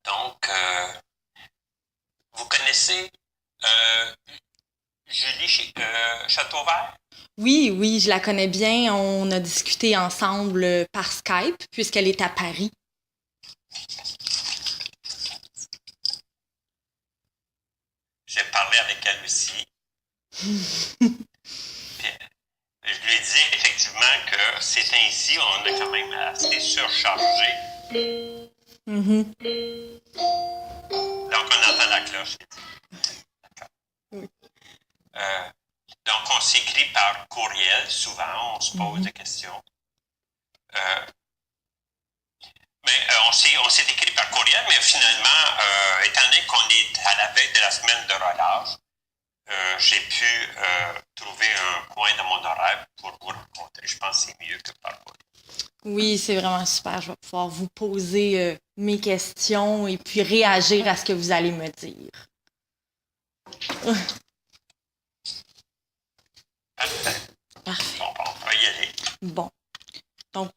Donc, vous connaissez euh, Julie Châteauvert? Oui, oui, je la connais bien. On a discuté ensemble par Skype puisqu'elle est à Paris. J'ai parlé avec elle aussi. Puis, je lui ai dit effectivement que ces temps-ci, on est quand même assez surchargé. Mhm. Donc, on entend la cloche. Oui. Euh, donc, on s'écrit par courriel souvent, on se pose Mhm. des questions. Euh, mais on s'est écrit par courriel, mais finalement, étant donné qu'on est à la veille de la semaine de relâche, j'ai pu trouver un coin dans mon horaire pour vous rencontrer. Je pense que c'est mieux que par courriel. Oui, c'est vraiment super. Je vais pouvoir vous poser mes questions et puis réagir à ce que vous allez me dire. Parfait. Parfait. Bon, on va y aller. Bon. Donc,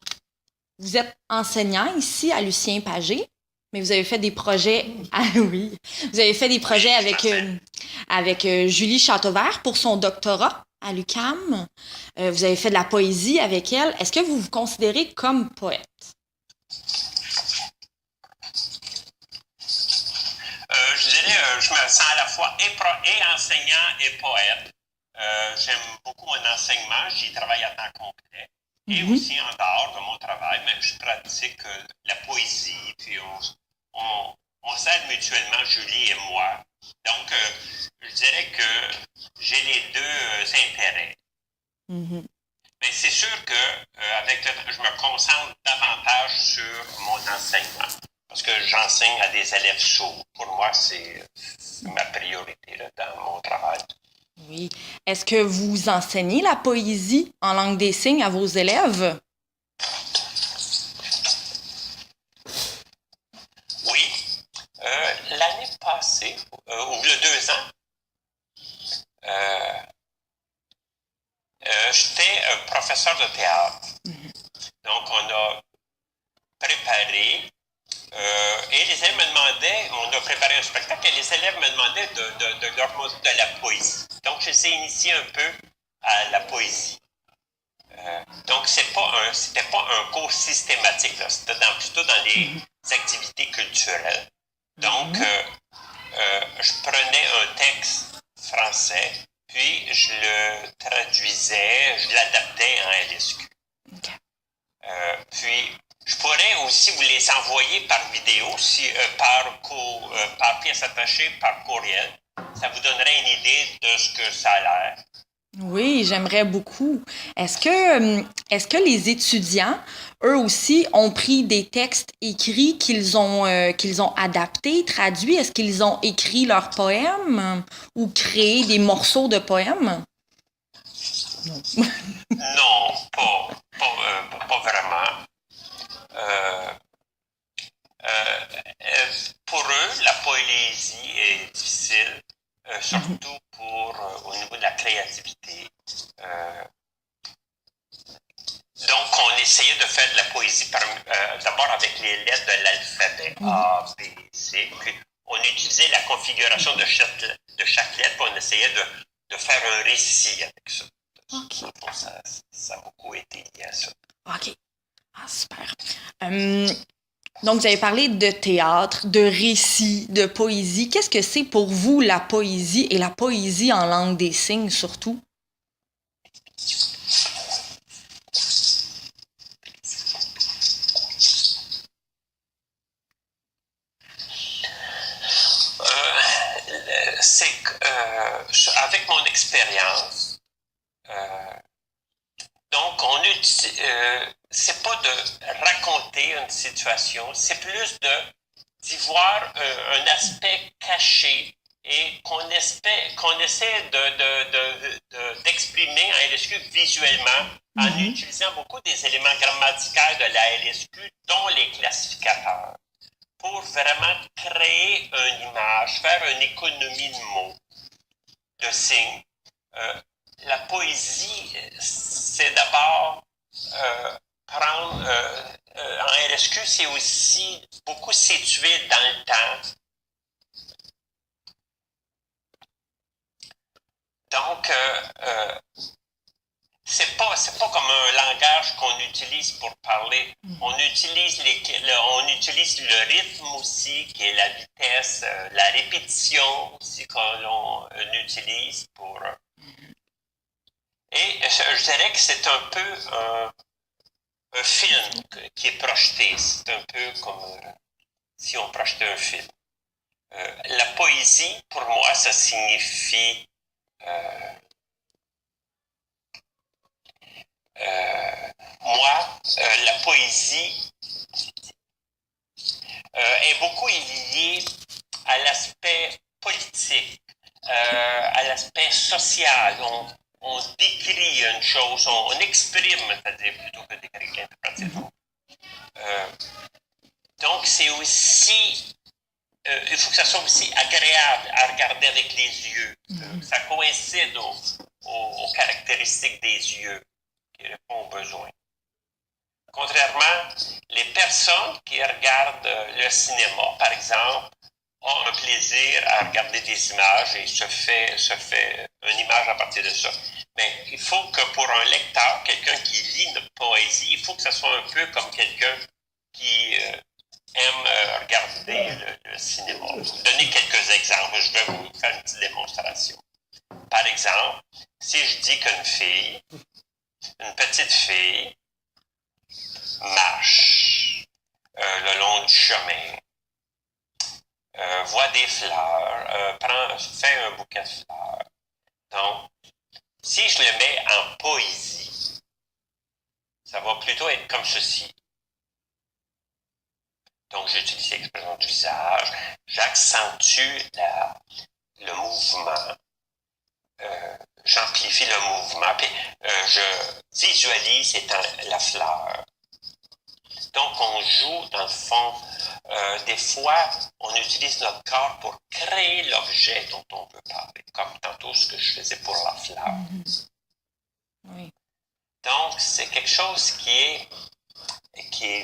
vous êtes enseignant ici à Lucien Pagé, mais vous avez fait des projets. Ah oui. Vous avez fait des projets Oui, tout à fait. avec Julie Châteauvert pour son doctorat à l'UQAM. Vous avez fait de la poésie avec elle. Est-ce que vous vous considérez comme poète? Je dirais, je me sens à la fois et enseignant et poète. J'aime beaucoup mon enseignement, j'y travaille à temps complet. Et Mhm. aussi en dehors de mon travail, mais je pratique la poésie, puis on s'aide mutuellement, Julie et moi. Donc, je dirais que j'ai les deux intérêts. Mhm. Mais c'est sûr que je me concentre davantage sur mon enseignement. Parce que j'enseigne à des élèves sourds. Pour moi, c'est ma priorité là, dans mon travail. Oui. Est-ce que vous enseignez la poésie en langue des signes à vos élèves? Oui, l'année passée, ou il y a 2 ans, euh, j'étais professeur de théâtre. Donc, on a préparé et les élèves me demandaient, on a préparé un spectacle, et les élèves me demandaient de leur montrer de la poésie. Donc, je les ai initiés un peu à la poésie. Donc, c'était pas un cours systématique, là. C'était plutôt dans les activités culturelles. Donc, Mhm. je prenais un texte français, puis je le traduisais, je l'adaptais en LSQ. OK. Puis, je pourrais aussi vous les envoyer par vidéo, si, par pièce attachée, par courriel. Ça vous donnerait une idée de ce que ça a l'air. Oui, j'aimerais beaucoup. Est-ce que les étudiants, eux aussi, ont pris des textes écrits qu'ils ont adaptés, traduits? Est-ce qu'ils ont écrit leurs poèmes ou créé des morceaux de poèmes? Non. Non, pas vraiment. Euh, pour eux, la poésie est difficile, Mhm. surtout au niveau de la créativité. Euh, donc, on essayait de faire de la poésie d'abord avec les lettres de l'alphabet Oui. A, B, C, puis on utilisait la configuration de chaque lettre, puis on essayait de faire un récit avec ça. OK. Bon, ça a beaucoup été lié à ça. OK. Ah, super. Euh, donc, vous avez parlé de théâtre, de récit, de poésie. Qu'est-ce que c'est pour vous la poésie et la poésie en langue des signes surtout? C'est avec mon expérience, euh, donc c'est pas de raconter une situation, c'est plus d'y voir un aspect caché et qu'on essaie d'exprimer en LSQ visuellement en Mhm. utilisant beaucoup des éléments grammaticaux de la LSQ, dont les classificateurs, pour vraiment créer une image, faire une économie de mots, de signes. Euh, la poésie, c'est d'abord prendre, en RSQ, c'est aussi beaucoup situé dans le temps. Donc, c'est pas comme un langage qu'on utilise pour parler. On utilise le rythme aussi, qui est la vitesse, la répétition aussi qu'on utilise pour. Et je dirais que c'est un peu un film qui est projeté. C'est un peu comme si on projetait un film. La poésie, pour moi, ça signifie la poésie est beaucoup liée à l'aspect politique, à l'aspect social. On décrit une chose, on exprime, c'est-à-dire plutôt que d'écrire, l'interprétation. Donc, c'est aussi, il faut que ça soit aussi agréable à regarder avec les yeux. Ça coïncide aux caractéristiques des yeux qui répondent aux besoins. Contrairement, les personnes qui regardent le cinéma, par exemple, ont un plaisir à regarder des images et se fait une image à partir de ça. Mais il faut que pour un lecteur, quelqu'un qui lit une poésie, il faut que ce soit un peu comme quelqu'un qui aime regarder le cinéma. Je vais vous donner quelques exemples. Je vais vous faire une petite démonstration. Par exemple, si je dis qu'une fille, une petite fille, marche le long du chemin, voit des fleurs, fait un bouquet de fleurs. Donc, si je le mets en poésie, ça va plutôt être comme ceci. Donc, j'utilise l'expression du visage, j'accentue le mouvement, j'amplifie le mouvement, puis je visualise étant la fleur. Donc, on joue, dans le fond, des fois, on utilise notre corps pour créer l'objet dont on veut parler, comme tantôt ce que je faisais pour la fleur. Oui. Donc, c'est quelque chose qui est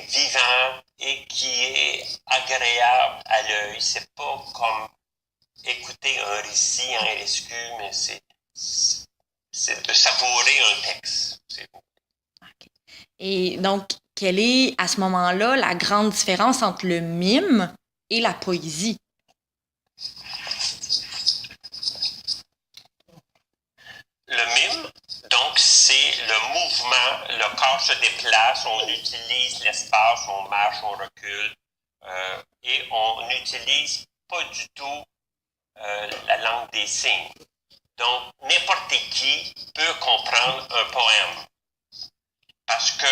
vivant et qui est agréable à l'œil. C'est pas comme écouter un récit en RSQ, mais c'est de savourer un texte. C'est beau. Et donc, quelle est à ce moment-là la grande différence entre le mime et la poésie? Le mime, donc, c'est le mouvement, le corps se déplace, on utilise l'espace, on marche, on recule, et on n'utilise pas du tout la langue des signes. Donc, n'importe qui peut comprendre un poème parce que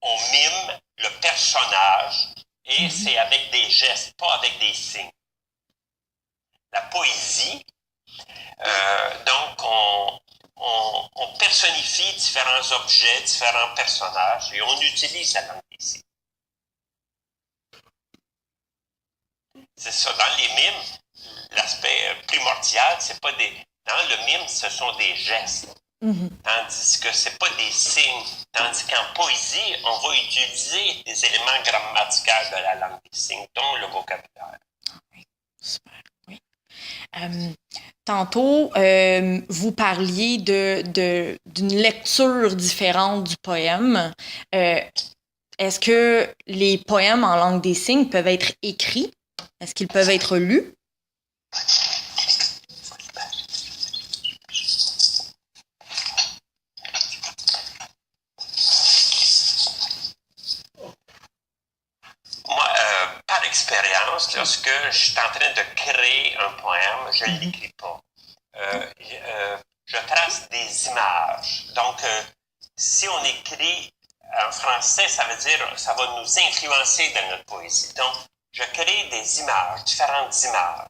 on mime le personnage et c'est avec des gestes, pas avec des signes. La poésie, donc on personnifie différents objets, différents personnages et on utilise la langue des signes. C'est ça, dans les mimes, l'aspect primordial, c'est pas des. Dans le mime, ce sont des gestes. Tandis que c'est pas des signes. Tandis qu'en poésie, on va utiliser des éléments grammaticaux de la langue des signes, dont le vocabulaire. Oui, super, oui. Tantôt, vous parliez d'une lecture différente du poème. Est-ce que les poèmes en langue des signes peuvent être écrits? Est-ce qu'ils peuvent être lus? Moi, par expérience, lorsque je suis en train de créer un poème, je ne l'écris pas. Je trace des images. Donc, si on écrit en français, ça veut dire ça va nous influencer dans notre poésie. Donc, je crée des images, différentes images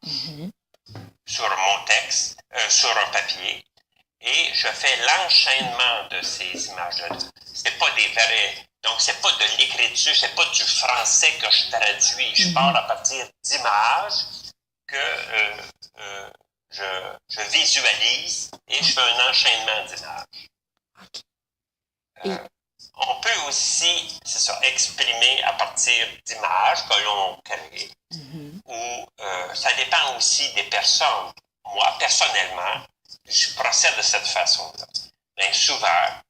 sur mon texte, sur un papier, et je fais l'enchaînement de ces images-là. C'est pas des vrais. Donc, c'est pas de l'écriture, c'est pas du français que je traduis. Je pars à partir d'images que je visualise et je fais un enchaînement d'images. Et On peut aussi, c'est ça, exprimer à partir d'images que l'on crée, ou ça dépend aussi des personnes. Moi, personnellement, je procède de cette façon-là. Mais souvent,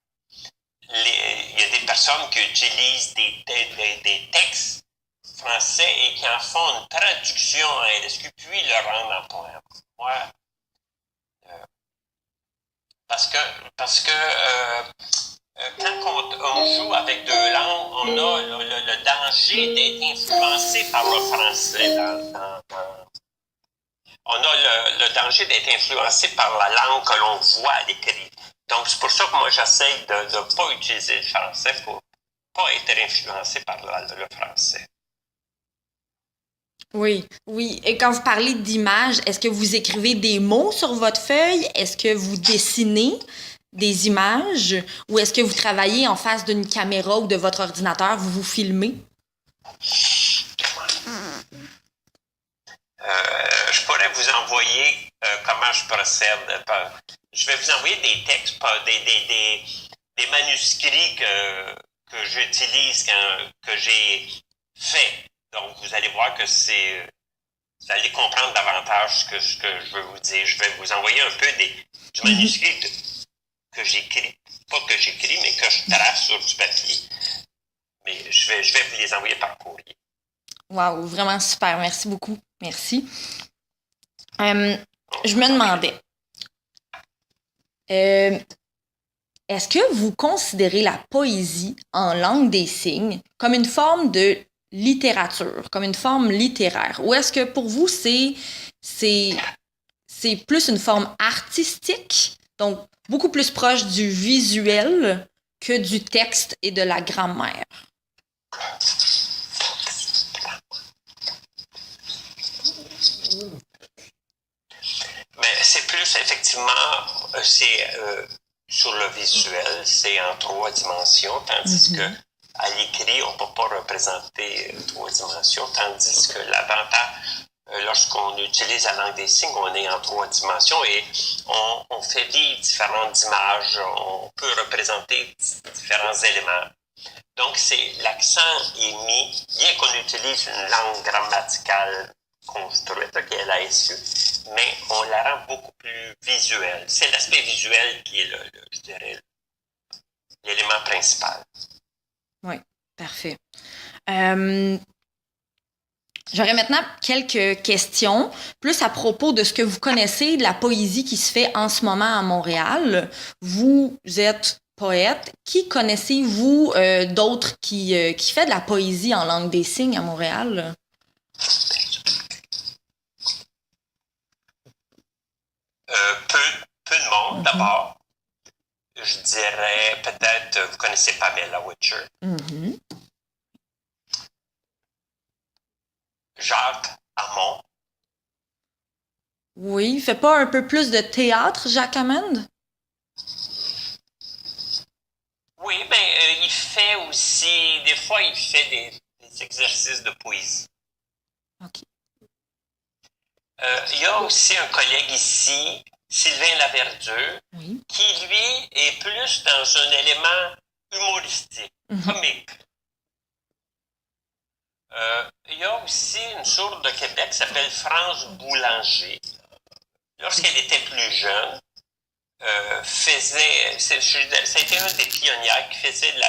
il y a des personnes qui utilisent des textes français et qui en font une traduction en LSQ, puis le rendent en poème. Moi, parce que quand on joue avec deux langues, on a le danger d'être influencé par le français. On a le danger d'être influencé par la langue que l'on voit à l'écrit. Donc, c'est pour ça que moi, j'essaie de ne pas utiliser le français pour ne pas être influencé par le français. oui, oui. Et quand vous parlez d'images, est-ce que vous écrivez des mots sur votre feuille? Est-ce que vous dessinez des images? Ou est-ce que vous travaillez en face d'une caméra ou de votre ordinateur, vous vous filmez? Je pourrais vous envoyer comment je procède. Je vais vous envoyer des textes, des manuscrits que j'utilise, que j'ai fait. Donc, vous allez voir que vous allez comprendre davantage ce que je veux vous dire. Je vais vous envoyer un peu du manuscrit que j'écris. Pas que j'écris, mais que je trace sur du papier. Mais je vais vous les envoyer par courrier. Wow, vraiment super. Merci beaucoup. Merci. Je me demandais, est-ce que vous considérez la poésie en langue des signes comme une forme de littérature, comme une forme littéraire? Ou est-ce que pour vous, c'est plus une forme artistique, donc beaucoup plus proche du visuel que du texte et de la grammaire? Mais c'est plus, effectivement, sur le visuel, c'est en 3 dimensions, tandis que à l'écrit, on ne peut pas représenter 3 dimensions, tandis que l'avantage, lorsqu'on utilise la langue des signes, on est en 3 dimensions et on fait vivre différentes images, on peut représenter différents éléments. Donc, l'accent est mis, bien qu'on utilise une langue grammaticale construite, qui est la SU, mais on la rend beaucoup plus visuelle. C'est l'aspect visuel qui est, je dirais, l'élément principal. Oui, parfait. J'aurais maintenant quelques questions, plus à propos de ce que vous connaissez de la poésie qui se fait en ce moment à Montréal. Vous êtes poète. Qui connaissez-vous d'autres qui fait de la poésie en langue des signes à Montréal? Peu de monde, d'abord. Je dirais peut-être, vous connaissez Pamela Witcher. Jacques Hamon. Oui, il fait pas un peu plus de théâtre, Jacques Hammond? Oui, ben il fait aussi, des fois, il fait des exercices de poésie. OK. Il y a aussi un collègue ici, Sylvain Laverdure, qui, lui, est plus dans un élément humoristique, comique. Il y a aussi une sourde de Québec qui s'appelle France Boulanger. Lorsqu'elle était plus jeune, ça a été une des pionnières qui faisait de la...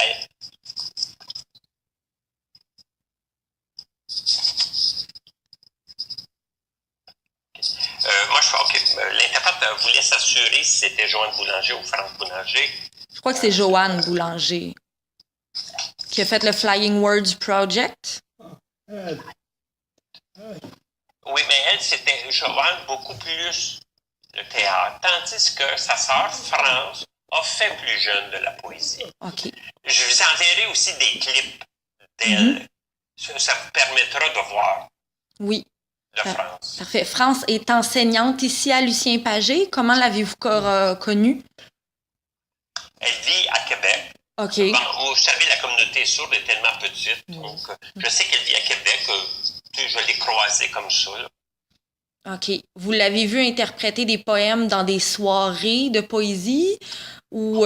Moi, je crois que l'interprète voulait s'assurer si c'était Joanne Boulanger ou France Boulanger. Je crois que c'est Joanne Boulanger qui a fait le Flying Words Project. Oui, mais elle, c'était Joanne beaucoup plus le théâtre, tandis que sa sœur, France, a fait plus jeune de la poésie. OK. Je vous enverrai aussi des clips d'elle. Ça vous permettra de voir de France. Parfait. France est enseignante ici à Lucien Pagé. Comment l'avez-vous connue? Elle vit à Québec. OK. Bon, vous savez, la communauté sourde est tellement petite. Donc, je sais qu'elle vit à Québec. Je l'ai croisée comme ça. Là. OK. Vous l'avez vu interpréter des poèmes dans des soirées de poésie ou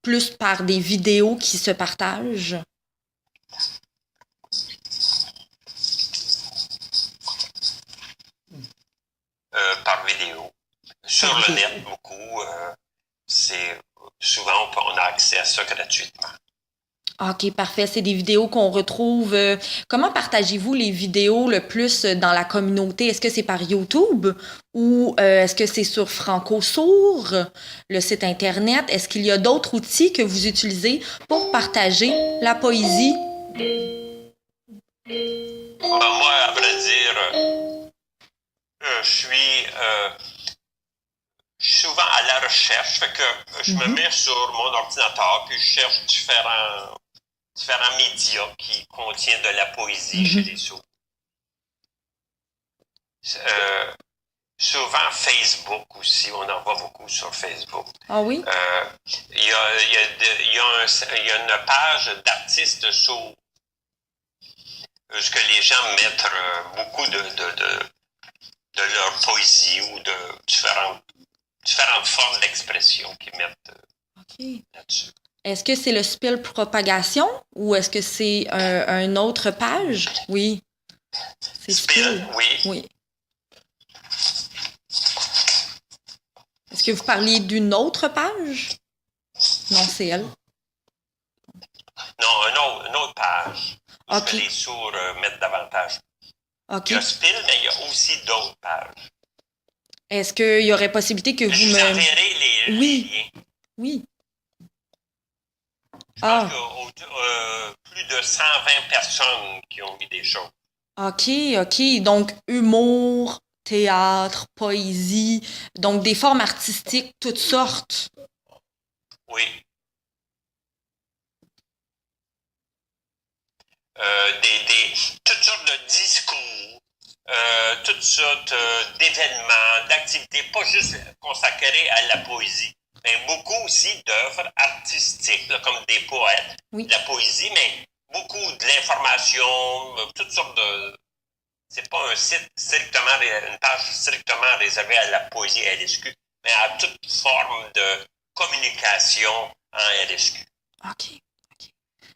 plus par des vidéos qui se partagent? Par vidéo. Sur le net, beaucoup. C'est souvent, on a accès à ça gratuitement. OK, parfait. C'est des vidéos qu'on retrouve. Comment partagez-vous les vidéos le plus dans la communauté? Est-ce que c'est par YouTube ou est-ce que c'est sur Francosourd, le site Internet? Est-ce qu'il y a d'autres outils que vous utilisez pour partager la poésie? Moi, à vrai dire, je suis souvent à la recherche. Fait que je me mets sur mon ordinateur puis je cherche différents médias qui contiennent de la poésie chez les sourds. Souvent Facebook aussi, on en voit beaucoup sur Facebook. Ah oui? Il y a une page d'artistes sourds où ce que les gens mettent beaucoup de leur poésie ou de différentes formes d'expression qu'ils mettent là-dessus. Est-ce que c'est le Spill Propagation ou est-ce que c'est une autre page? Oui. C'est Spill, oui. Oui. Est-ce que vous parliez d'une autre page? Non, c'est elle. Non, une autre page. Où OK. les sourds mettent davantage. OK. Il y a Spill, mais il y a aussi d'autres pages. Est-ce qu'il y aurait possibilité que Je vous vous me... enverrai les liens. Oui. Je pense qu'il y a plus de 120 personnes qui ont mis des choses. OK. Donc, humour, théâtre, poésie, donc des formes artistiques, toutes sortes. Oui. Toutes sortes de discours, toutes sortes d'événements, d'activités, pas juste consacrées à la poésie, mais beaucoup aussi d'œuvres artistiques, là, comme des poètes, de la poésie, mais beaucoup de l'information, toutes sortes de... C'est pas un site strictement, une page strictement réservée à la poésie LSQ, mais à toute forme de communication en LSQ. OK.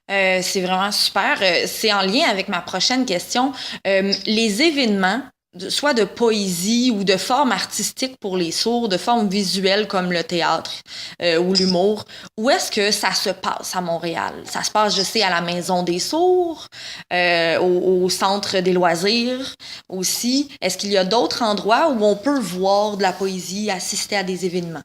C'est vraiment super. C'est en lien avec ma prochaine question. Les événements, soit de poésie ou de formes artistiques pour les sourds, de formes visuelles comme le théâtre ou l'humour, où est-ce que ça se passe à Montréal? Ça se passe, je sais, à la Maison des sourds, au Centre des loisirs aussi. Est-ce qu'il y a d'autres endroits où on peut voir de la poésie, assister à des événements?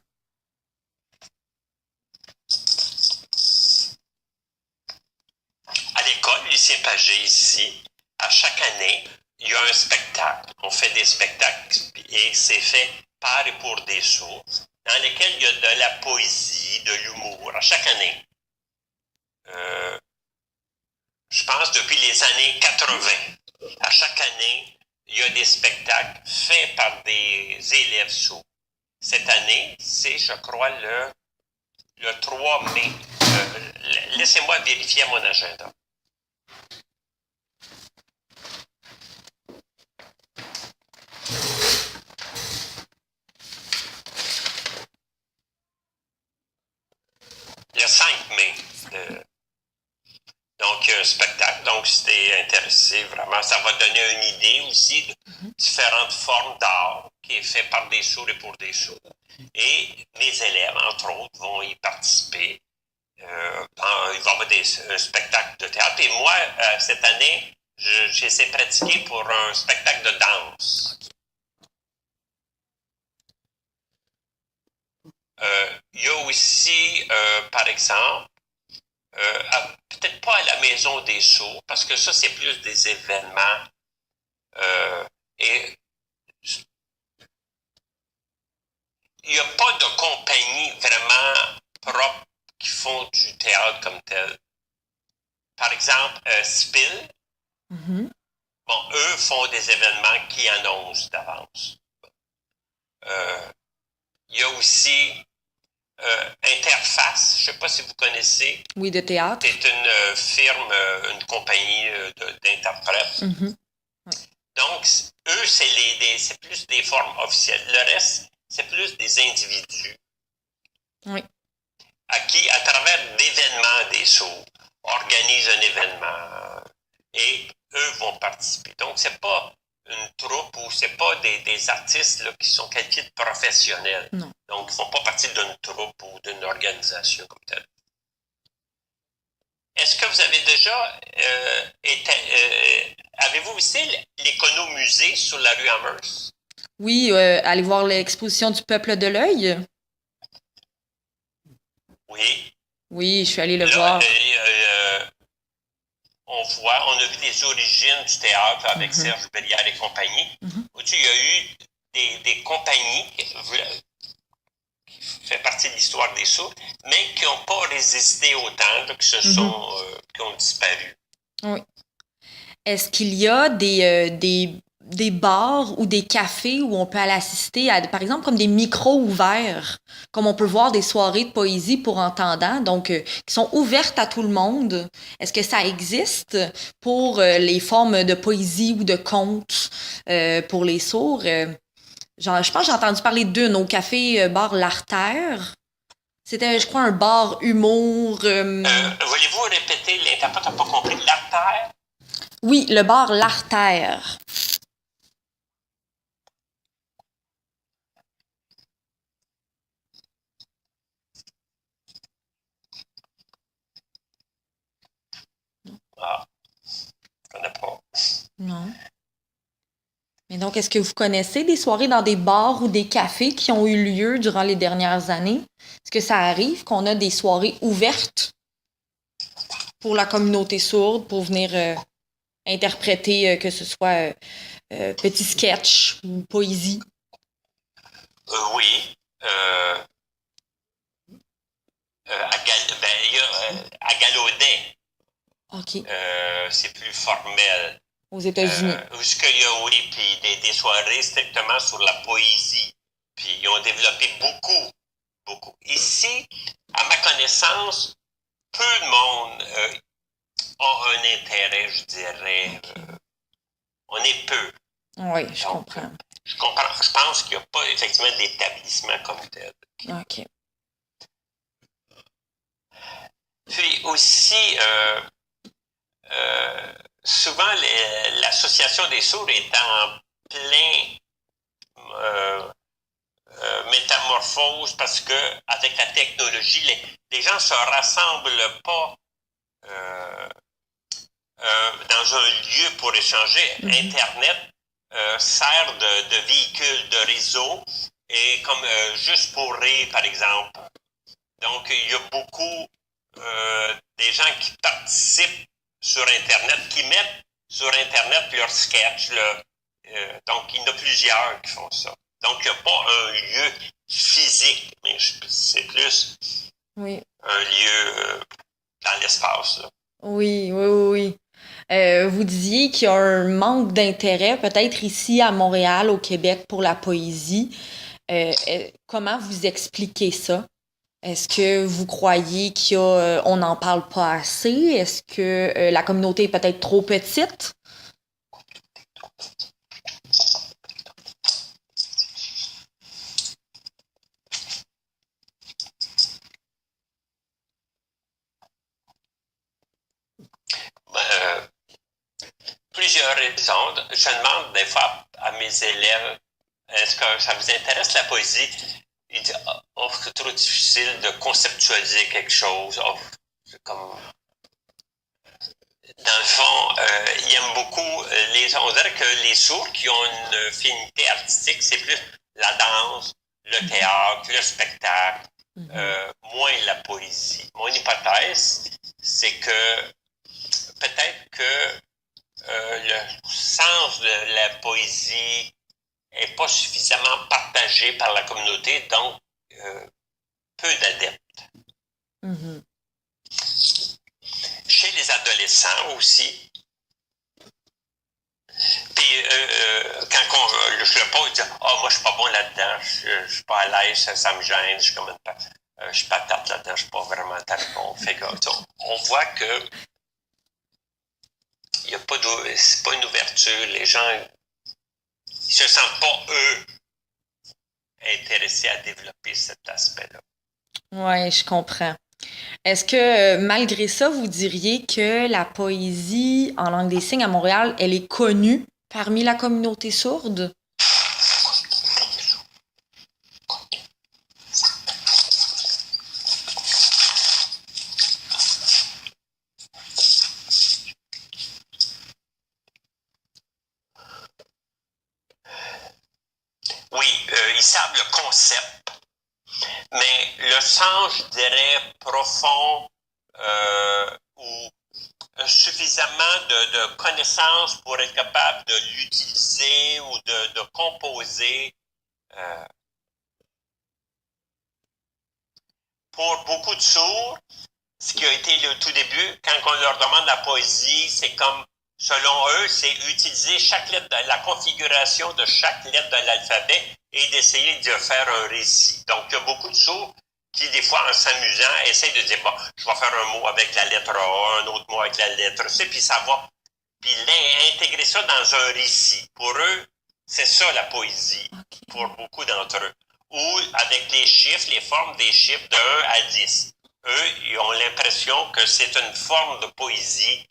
À l'école, lycée Pagé, ici, à chaque année, il y a un spectacle. On fait des spectacles et c'est fait par et pour des sourds, dans lesquels il y a de la poésie, de l'humour, à chaque année. Je pense depuis les années 80. À chaque année, il y a des spectacles faits par des élèves sourds. Cette année, c'est, je crois, le 3 mai. Laissez-moi vérifier mon agenda. Le 5 mai. Donc, il y a un spectacle. Donc, si t'es intéressé, vraiment, ça va donner une idée aussi de différentes formes d'art qui est fait par des sourds et pour des sourds. Et mes élèves, entre autres, vont y participer. Il va y avoir un spectacle de théâtre. Et moi, cette année, j'essaie de pratiquer pour un spectacle de danse. Il y a aussi, par exemple, peut-être pas à la Maison des sourds, parce que ça, c'est plus des événements. Et il n'y a pas de compagnie vraiment propre qui font du théâtre comme tel. Par exemple, Spill, bon, eux font des événements qui annoncent d'avance. Il y a aussi Interface, je ne sais pas si vous connaissez. Oui, de théâtre. C'est une firme, une compagnie d'interprètes. Donc, eux, c'est plus des formes officielles. Le reste, c'est plus des individus. Oui. qui, à travers d'événements des sourds, organisent un événement et eux vont participer. Donc, c'est pas une troupe ou c'est pas des artistes là, qui sont qualifiés de professionnels. Non. Donc, ils font pas partie d'une troupe ou d'une organisation comme telle. Est-ce que vous avez déjà avez-vous visité l'économusée sur la rue Amherst? Oui, aller voir l'exposition du Peuple de l'Œil. Oui. Oui, je suis allée le Là, voir. on a vu les origines du théâtre avec Serge Bellière et compagnie. Il y a eu des compagnies qui fait partie de l'histoire des sourds, mais qui n'ont pas résisté au temps, qui ont disparu. Oui. Est-ce qu'il y a des bars ou des cafés où on peut aller assister à, par exemple, comme des micros ouverts, comme on peut voir des soirées de poésie pour entendants, donc qui sont ouvertes à tout le monde? Est-ce que ça existe pour les formes de poésie ou de contes pour les sourds? Je pense que j'ai entendu parler d'une au café bar L'Artère. C'était, je crois, un bar humour. Voulez-vous répéter, l'interprète n'a pas compris, l'artère? Oui, le bar L'Artère. Ah, je ne connais pas. Non. Mais donc, est-ce que vous connaissez des soirées dans des bars ou des cafés qui ont eu lieu durant les dernières années? Est-ce que ça arrive qu'on a des soirées ouvertes pour la communauté sourde, pour venir interpréter, que ce soit petit sketch ou poésie? Oui. À Gallaudet, OK. c'est plus formel. Aux États-Unis. Où est-ce qu'il y a, oui, puis des soirées strictement sur la poésie. Puis ils ont développé beaucoup. Ici, à ma connaissance, peu de monde a un intérêt, je dirais. On est peu. Oui, je comprends. Je comprends. Je pense qu'il n'y a pas effectivement d'établissement comme tel. OK. Puis aussi, souvent, l'association des sourds est en plein métamorphose parce que avec la technologie, les gens ne se rassemblent pas dans un lieu pour échanger. Internet sert de véhicule, de réseau, et comme juste pour rire, par exemple. Donc, il y a beaucoup des gens qui participent sur Internet, qui mettent sur Internet leurs sketchs. Donc, il y en a plusieurs qui font ça. Donc, il n'y a pas un lieu physique, mais c'est plus un lieu dans l'espace. Oui. Vous disiez qu'il y a un manque d'intérêt, peut-être ici à Montréal, au Québec, pour la poésie. Comment vous expliquez ça? Est-ce que vous croyez qu'on n'en parle pas assez? Est-ce que la communauté est peut-être trop petite? Plusieurs raisons. Je demande des fois à mes élèves, est-ce que ça vous intéresse la poésie? Ils disent, oh, c'est trop difficile de conceptualiser quelque chose. Oh, c'est comme... Dans le fond, ils aiment beaucoup on dirait que les sourds qui ont une affinité artistique, c'est plus la danse, le théâtre, le spectacle, moins la poésie. Mon hypothèse, c'est que peut-être que le sens de la poésie n'est pas suffisamment partagé par la communauté, donc peu d'adeptes. Chez les adolescents aussi. Puis quand je le pose, je dis, moi je suis pas bon là-dedans, je suis pas à l'aise, ça me gêne, je suis comme je suis patate là-dedans, je suis pas vraiment très bon. Fait que, on voit que c'est pas une ouverture, les gens ils se sentent pas eux intéressés à développer cet aspect-là. Ouais, je comprends. Est-ce que malgré ça, vous diriez que la poésie en langue des signes à Montréal, elle est connue parmi la communauté sourde? Oui, ils savent le concept, mais le sens, je dirais, profond ou suffisamment de connaissances pour être capable de l'utiliser ou de composer. euh, pour beaucoup de sourds, ce qui a été le tout début, quand on leur demande la poésie, c'est comme, selon eux, c'est utiliser chaque lettre, la configuration de chaque lettre de l'alphabet et d'essayer de faire un récit. Donc, il y a beaucoup de sourds qui, des fois, en s'amusant, essayent de dire, bon, je vais faire un mot avec la lettre A, un autre mot avec la lettre C, puis ça va. Puis intégrer ça dans un récit. Pour eux, c'est ça la poésie, OK. pour beaucoup d'entre eux. Ou avec les chiffres, les formes des chiffres de 1 à 10. Eux, ils ont l'impression que c'est une forme de poésie.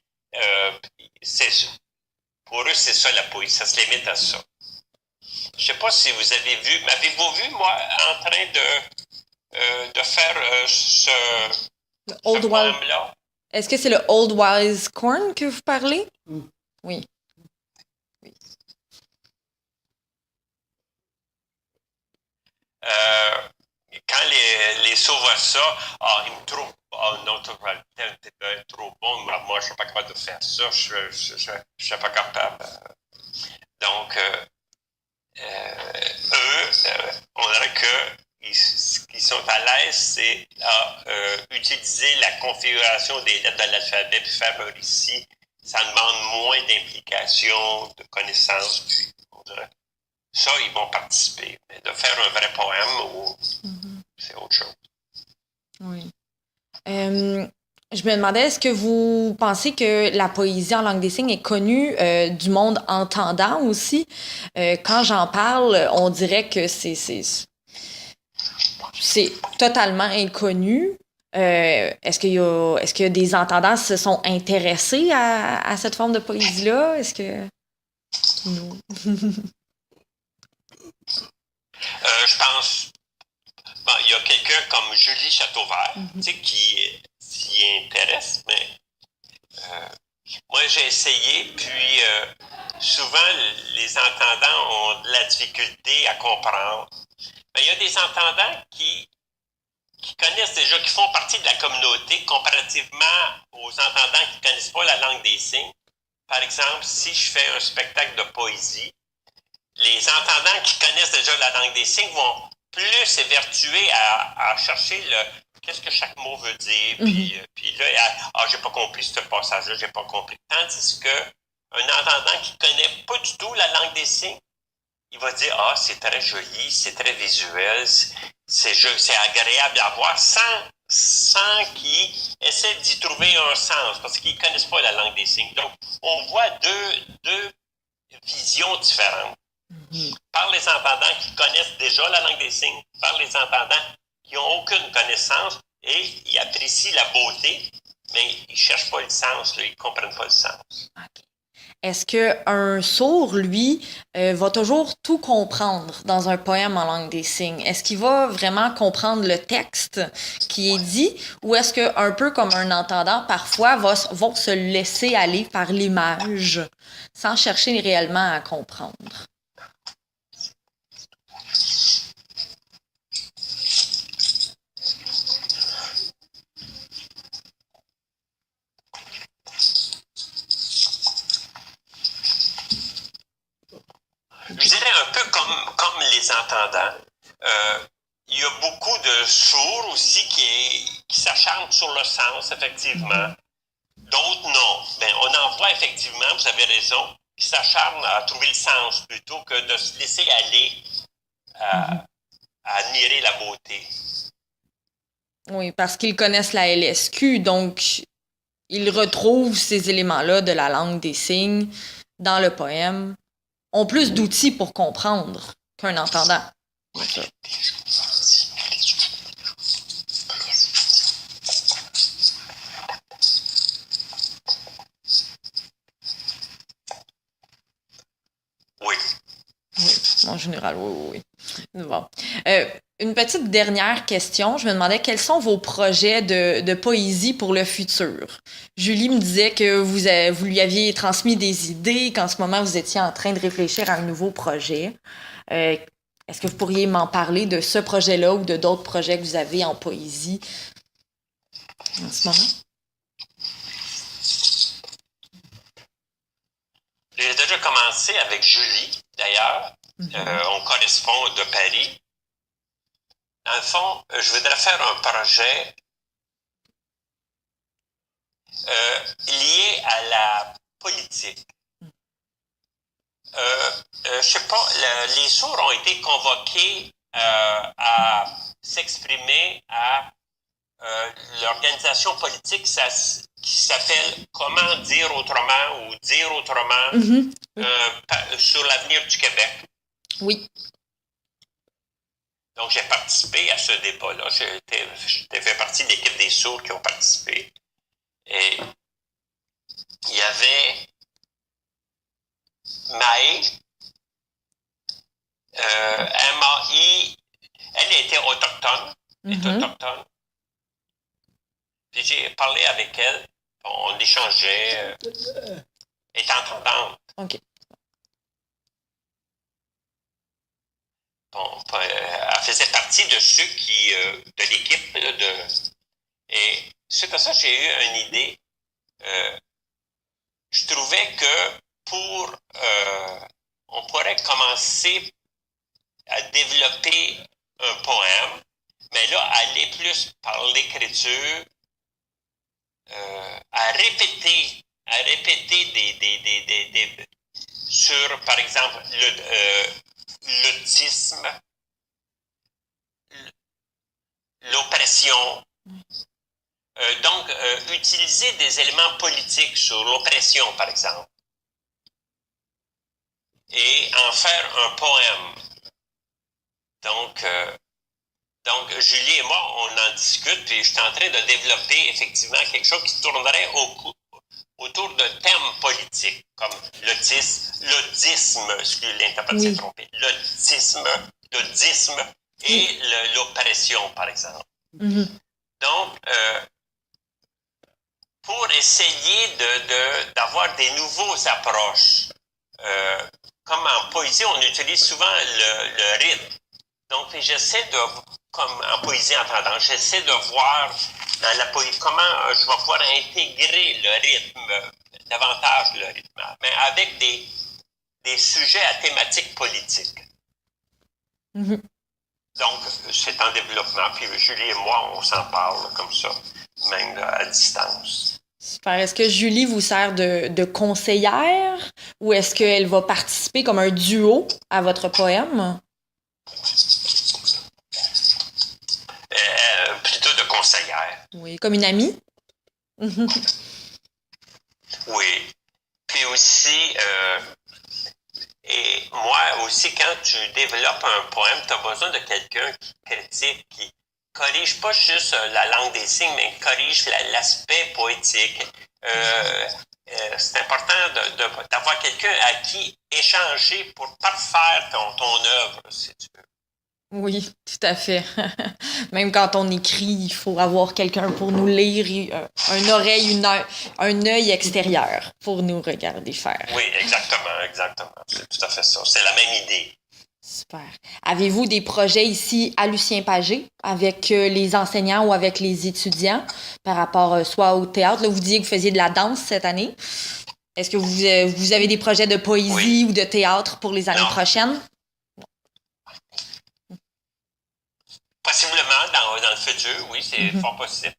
Pour eux, c'est ça la poésie. Ça se limite à ça. Je ne sais pas si vous avez vu, m'avez-vous vu, moi, en train de faire ce poème-là? Est-ce que c'est le Old Wise Corn que vous parlez? Oui. Quand les sourds voient ça, ils me trouvent, non, t'es trop bon, moi, je ne suis pas capable de faire ça, je suis pas capable. Donc, eux, on dirait que ce qu'ils sont à l'aise, c'est à utiliser la configuration des lettres de l'alphabet puis faire un récit. Ça demande moins d'implication, de connaissances, puis on dirait. Ça, ils vont participer. Mais de faire un vrai poème, c'est autre chose. Oui. Je me demandais, est-ce que vous pensez que la poésie en langue des signes est connue du monde entendant aussi? Quand j'en parle, on dirait que c'est totalement inconnu. Est-ce qu'il y a des entendants qui se sont intéressés à cette forme de poésie-là? Est-ce que... Non. Je pense, bon, il y a quelqu'un comme Julie Châteauvert, tu sais, qui s'y intéresse, mais moi j'ai essayé, puis souvent les entendants ont de la difficulté à comprendre. Mais il y a des entendants qui connaissent déjà, qui font partie de la communauté comparativement aux entendants qui ne connaissent pas la langue des signes. Par exemple, si je fais un spectacle de poésie, les entendants qui connaissent déjà la langue des signes vont plus s'évertuer à chercher qu'est-ce que chaque mot veut dire. Puis là, j'ai pas compris ce passage-là, j'ai pas compris. Tandis que un entendant qui connaît pas du tout la langue des signes, il va dire, c'est très joli, c'est très visuel, c'est agréable à voir, sans qu'il essaie d'y trouver un sens, parce qu'ils ne connaissent pas la langue des signes. Donc, on voit deux visions différentes. Par les entendants qui connaissent déjà la langue des signes, par les entendants qui n'ont aucune connaissance et ils apprécient la beauté, mais ils ne cherchent pas le sens, là, ils ne comprennent pas le sens. Okay. Est-ce qu'un sourd, lui, va toujours tout comprendre dans un poème en langue des signes? Est-ce qu'il va vraiment comprendre le texte qui est dit ou est-ce qu'un peu comme un entendant, parfois, va se laisser aller par l'image sans chercher réellement à comprendre? Je dirais un peu comme les entendants. Il y a beaucoup de sourds aussi qui s'acharnent sur le sens, effectivement. D'autres, non. Mais on en voit effectivement, vous avez raison, qui s'acharnent à trouver le sens plutôt que de se laisser aller à admirer la beauté. Oui, parce qu'ils connaissent la LSQ, donc ils retrouvent ces éléments-là de la langue des signes dans le poème, ont plus d'outils pour comprendre qu'un entendant. En général, oui, oui. Bon. Une petite dernière question. Je me demandais quels sont vos projets de poésie pour le futur. Julie me disait que vous lui aviez transmis des idées, qu'en ce moment vous étiez en train de réfléchir à un nouveau projet. Euh, Est-ce que vous pourriez m'en parler de ce projet-là ou de d'autres projets que vous avez en poésie en ce moment? J'ai déjà commencé avec Julie, d'ailleurs. On correspond de Paris. Dans le fond, je voudrais faire un projet lié à la politique. Je sais pas, les sourds ont été convoqués à s'exprimer à l'organisation politique qui s'appelle Comment dire autrement ou Dire autrement sur l'avenir du Québec. Oui. Donc, j'ai participé à ce débat-là. J'ai fait partie de l'équipe des sourds qui ont participé. Et il y avait Maë, M-A-I, elle était autochtone. Puis j'ai parlé avec elle, on échangeait, est entendante. OK. Bon, elle faisait partie de ceux de l'équipe, et suite à ça, j'ai eu une idée. Je trouvais que on pourrait commencer à développer un poème, mais là, aller plus par l'écriture, à répéter sur, par exemple, l'autisme, l'oppression. Donc, utiliser des éléments politiques sur l'oppression, par exemple, et en faire un poème. Donc, Julie et moi, on en discute, puis je suis en train de développer effectivement quelque chose qui tournerait autour de thèmes politiques, comme l'audisme, excusez l'interprétation Oui. trompée, l'audisme et l'oppression, par exemple. Donc, pour essayer d'avoir des nouvelles approches, comme en poésie, on utilise souvent le rythme. Donc, j'essaie comme en poésie entendante, j'essaie de voir dans la poésie comment je vais pouvoir intégrer le rythme, davantage le rythme, mais avec des sujets à thématique politique. Donc, c'est en développement, puis Julie et moi, on s'en parle comme ça, même à distance. Super. Est-ce que Julie vous sert de conseillère ou est-ce qu'elle va participer comme un duo à votre poème? Plutôt de conseillère. Oui, comme une amie? Oui. Puis aussi, et moi aussi, quand tu développes un poème, tu as besoin de quelqu'un qui critique, qui corrige pas juste la langue des signes, mais corrige l'aspect poétique. C'est important d'avoir quelqu'un à qui échanger pour parfaire ton œuvre, si tu veux. Oui, tout à fait. Même quand on écrit, il faut avoir quelqu'un pour nous lire, un œil extérieur pour nous regarder faire. Oui, exactement. C'est tout à fait ça. C'est la même idée. Super. Avez-vous des projets ici à Lucien Pagé avec les enseignants ou avec les étudiants par rapport soit au théâtre? Là, vous disiez que vous faisiez de la danse cette année. Est-ce que vous avez des projets de poésie ou de théâtre pour les années prochaines? Possiblement, dans le futur, oui, c'est fort possible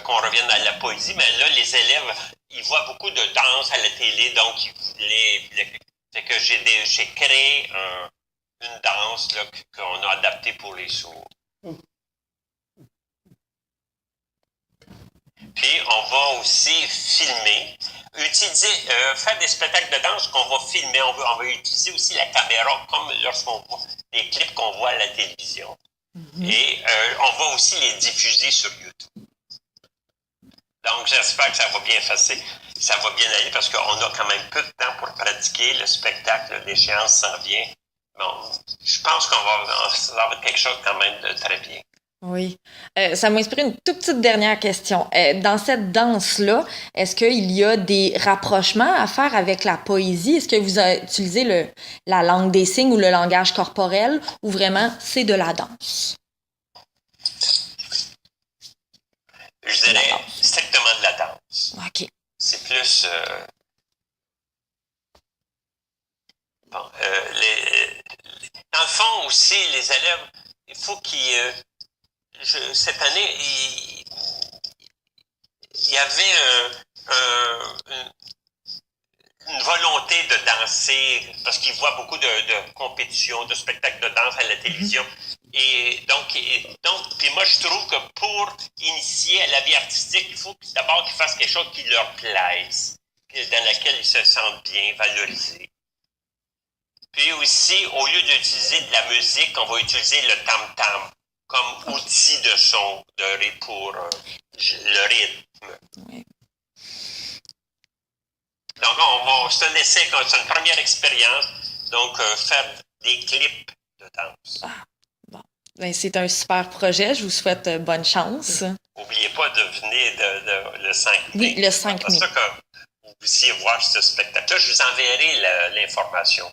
qu'on revienne à la poésie, mais là, les élèves, ils voient beaucoup de danse à la télé, donc ils voulaient fait que j'ai créé une danse là, qu'on a adaptée pour les sourds. Puis, on va aussi filmer, faire des spectacles de danse qu'on va filmer. On va utiliser aussi la caméra, comme lorsqu'on voit les clips qu'on voit à la télévision. Et on va aussi les diffuser sur YouTube. Donc, j'espère que ça va bien aller parce qu'on a quand même peu de temps pour pratiquer. Le spectacle, l'échéance s'en vient Bon, je pense qu'on va avoir quelque chose quand même de très bien. Oui. Ça m'inspire une toute petite dernière question. Dans cette danse-là, est-ce qu'il y a des rapprochements à faire avec la poésie? Est-ce que vous utilisez la langue des signes ou le langage corporel ou vraiment c'est de la danse? Je De la dirais danse. strictement de la danse. OK. C'est plus... bon, dans le fond aussi, les élèves, il faut qu'ils... cette année, il y avait une volonté de danser, parce qu'ils voient beaucoup de compétitions, de spectacles de danse à la télévision. Et donc, puis moi, je trouve que pour initier à la vie artistique, il faut d'abord qu'ils fassent quelque chose qui leur plaise, dans laquelle ils se sentent bien, valorisés. Puis aussi, au lieu d'utiliser de la musique, on va utiliser le tam-tam comme outil de son pour le rythme. Oui. Donc, c'est un essai, c'est une première expérience. Donc, faire des clips de danse. Ah, bon. Ben, c'est un super projet. Je vous souhaite bonne chance. N'oubliez pas de venir le 5 mai. Oui, le 5 mai. C'est ça que vous puissiez voir ce spectacle-là. Je vous enverrai l'information.